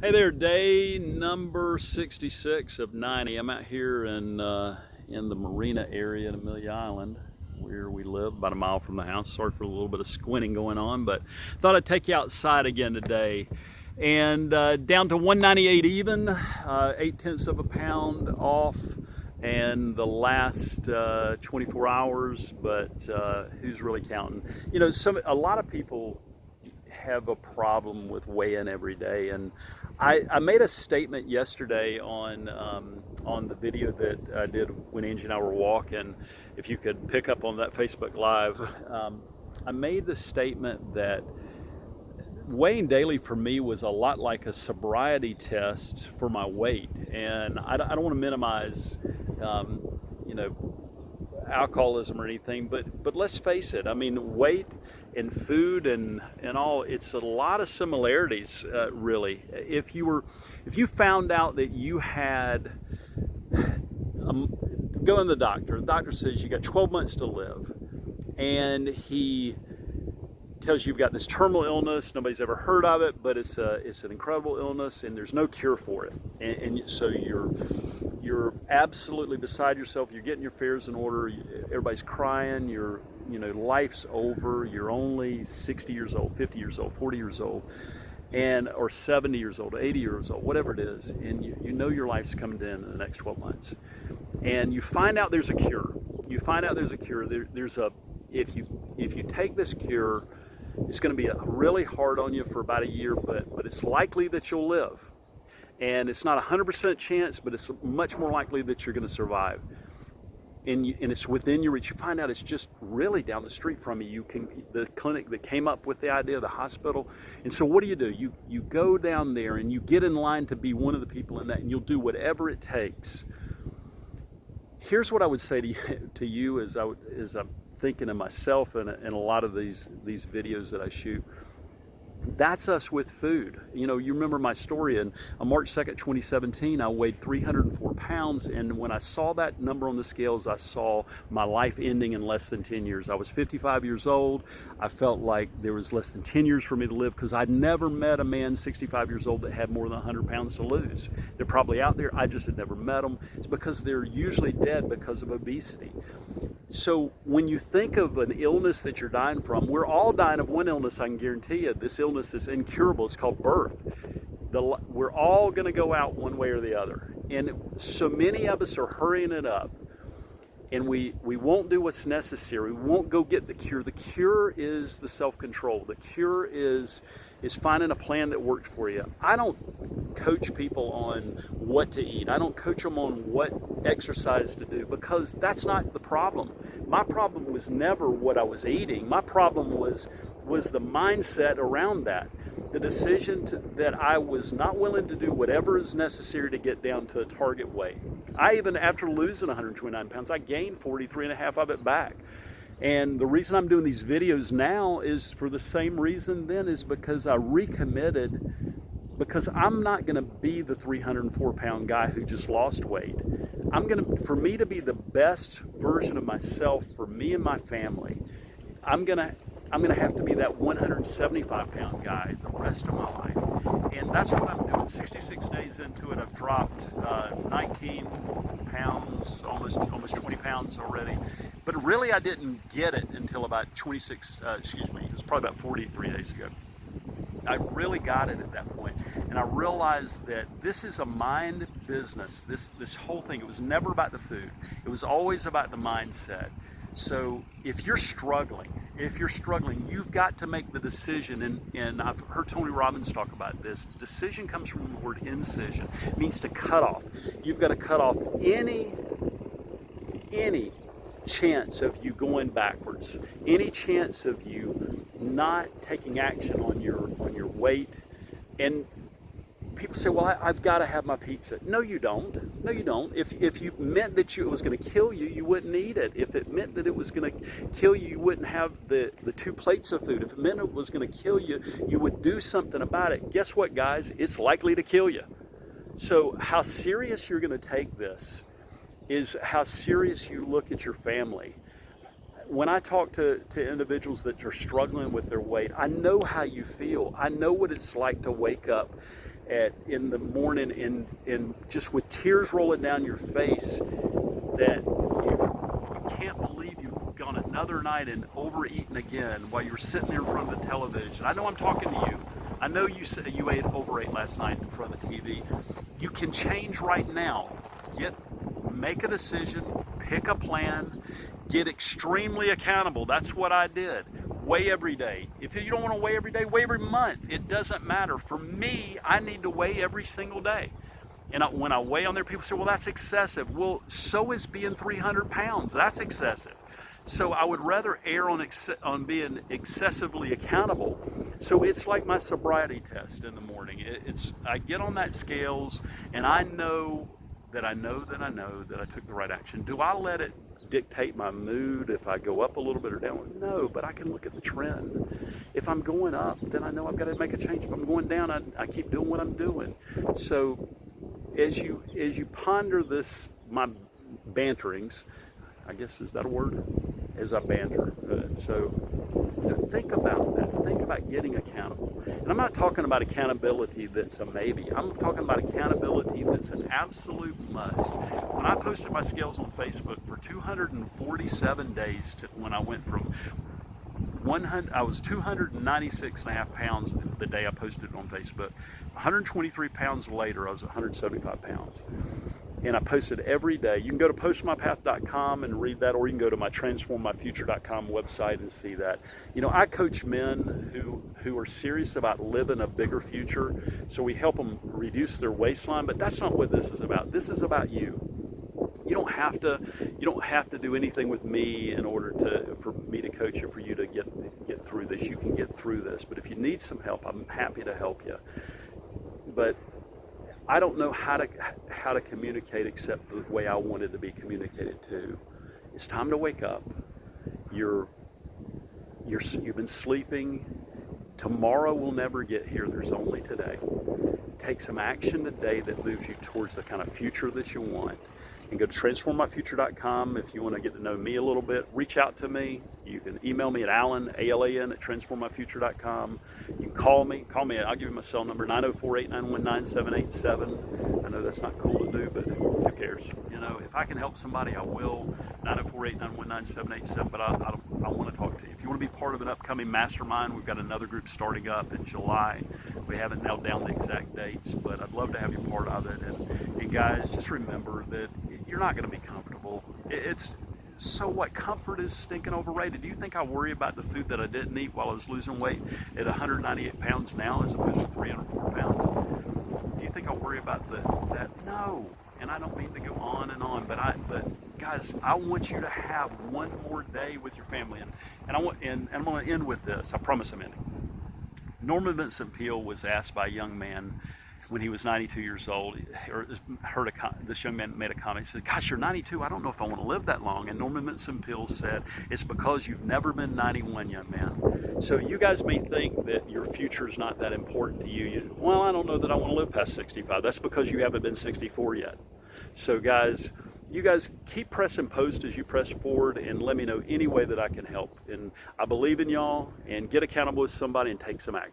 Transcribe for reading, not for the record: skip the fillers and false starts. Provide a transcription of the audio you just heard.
Hey there, day number 66 of 90. I'm out here in the marina area in Amelia Island, where we live, about a mile from the house. Sorry for a little bit of squinting going on, but thought I'd take you outside again today. And down to 198 even, 8/10 of a pound off, and the last 24 hours. But who's really counting? You know, a lot of people have a problem with weigh-in every day, and I made a statement yesterday on the video that I did when Angie and I were walking. If you could pick up on that Facebook Live, I made the statement that weighing daily for me was a lot like a sobriety test for my weight, and I don't want to minimize, you know, alcoholism or anything, but let's face it. I mean, weight and food and all, it's a lot of similarities, really. If you found out that you had go to the doctor says you got 12 months to live, and he tells you you've got this terminal illness, nobody's ever heard of it, but it's an incredible illness and there's no cure for it, and so you're absolutely beside yourself. You're getting your affairs in order. Everybody's crying. Life's over. You're only 60 years old, 50 years old, 40 years old, or 70 years old, 80 years old, whatever it is, and you know your life's coming to an end in the next 12 months, and you find out there's a cure. If you take this cure, it's going to be really hard on you for about a year, but it's likely that you'll live. And it's not a 100% chance, but it's much more likely that you're going to survive. And it's within your reach. You find out it's just really down the street from you. The clinic that came up with the idea, the hospital. And so what do? You go down there and you get in line to be one of the people in that, and you'll do whatever it takes. Here's what I would say to you as I'm thinking of myself and a lot of these videos that I shoot. That's us with food. You know, you remember my story. On March 2nd, 2017, I weighed 304 pounds. And when I saw that number on the scales, I saw my life ending in less than 10 years. I was 55 years old. I felt like there was less than 10 years for me to live, because I'd never met a man 65 years old that had more than 100 pounds to lose. They're probably out there. I just had never met them. It's because they're usually dead because of obesity. So when you think of an illness that you're dying from, we're all dying of one illness, I can guarantee you. This illness is incurable. It's called birth. We're all going to go out one way or the other. And so many of us are hurrying it up. And we won't do what's necessary. We won't go get the cure. The cure is the self-control. The cure is finding a plan that works for you. I don't coach people on what to eat. I don't coach them on what exercise to do, because that's not the problem. My problem was never what I was eating. My problem was the mindset around that. The decision that I was not willing to do whatever is necessary to get down to a target weight. I even, after losing 129 pounds, I gained 43 and a half of it back. And the reason I'm doing these videos now is for the same reason then, is because I recommitted, because I'm not going to be the 304 pound guy who just lost weight. For me to be the best version of myself for me and my family, I'm gonna have to be that 175 pound guy the rest of my life. And that's what I'm doing. 66 days into it, I've dropped 19 pounds, almost 20 pounds already. But really, I didn't get it until about it was probably about 43 days ago. I really got it at that point, and I realized that this is a mind business. This whole thing, it was never about the food. It was always about the mindset. So if you're struggling, you've got to make the decision, and I've heard Tony Robbins talk about this. Decision comes from the word incision. It means to cut off. You've got to cut off any chance of you going backwards, any chance of you not taking action on your weight. And people say, well, I've got to have my pizza. No, you don't. If you meant that it was going to kill you, you wouldn't eat it. If it meant that it was going to kill you, you wouldn't have the 2 plates of food. If it meant it was going to kill you, you would do something about it. Guess what, guys? It's likely to kill you. So how serious you're going to take this is how serious you look at your family. When I talk to individuals that are struggling with their weight, I know how you feel. I know what it's like to wake up in the morning and just with tears rolling down your face that you can't believe you've gone another night and overeaten again while you're sitting there in front of the television. I know I'm talking to you. I know you said you overate last night in front of the TV. You can change right now. Make a decision, pick a plan, get extremely accountable. That's what I did. Weigh every day. If you don't want to weigh every day, weigh every month. It doesn't matter. For me, I need to weigh every single day. And when I weigh on there, people say, well, that's excessive. Well, so is being 300 pounds. That's excessive. So I would rather err on being excessively accountable. So it's like my sobriety test in the morning. I get on that scales and I know that I took the right action. Do I let it dictate my mood if I go up a little bit or down? No, but I can look at the trend. If I'm going up, then I know I've got to make a change. If I'm going down, I keep doing what I'm doing. So as you ponder this, my banterings, I guess, is that a word? As I banter. So think about that. Think about getting accountable. And I'm not talking about accountability that's a maybe. I'm talking about accountability that's an absolute must. When I posted my scales on Facebook for 247 days to when I went from 100, I was 296 and a half pounds the day I posted it on Facebook. 123 pounds later, I was 175 pounds. And I posted every day. You can go to postmypath.com and read that, or you can go to my transformmyfuture.com website and see that. You know, I coach men who are serious about living a bigger future. So we help them reduce their waistline, but that's not what this is about. This is about you. You don't have to do anything with me in order for me to coach you, for you to get through this. You can get through this. But if you need some help, I'm happy to help you. But I don't know how to communicate except the way I wanted to be communicated to. It's time to wake up. You've been sleeping. Tomorrow will never get here. There's only today. Take some action today that moves you towards the kind of future that you want. And go to transformmyfuture.com if you want to get to know me a little bit. Reach out to me. You can email me at Alan, A-L-A-N, at transformmyfuture.com. You can call me. I'll give you my cell number, 904-891-9787. I know that's not cool to do, but who cares? You know, if I can help somebody, I will. 904-891-9787. But I want to talk to you. If you want to be part of an upcoming mastermind, we've got another group starting up in July. We haven't nailed down the exact dates, but I'd love to have you part of it. And guys, just remember that you're not going to be comfortable. So what? Comfort is stinking overrated. Do you think I worry about the food that I didn't eat while I was losing weight at 198 pounds now as opposed to 304 pounds? Do you think I worry about that? No. And I don't mean to go on and on, but guys, I want you to have one more day with your family. And I'm going to end with this. I promise I'm ending. Norman Vincent Peale was asked by a young man when he was 92 years old, this young man made a comment. He said, gosh, you're 92. I don't know if I want to live that long. And Norman Vincent Peale said, it's because you've never been 91, young man. So you guys may think that your future is not that important to you. Well, I don't know that I want to live past 65. That's because you haven't been 64 yet. So guys, you guys keep pressing post as you press forward and let me know any way that I can help. And I believe in y'all, and get accountable with somebody and take some action.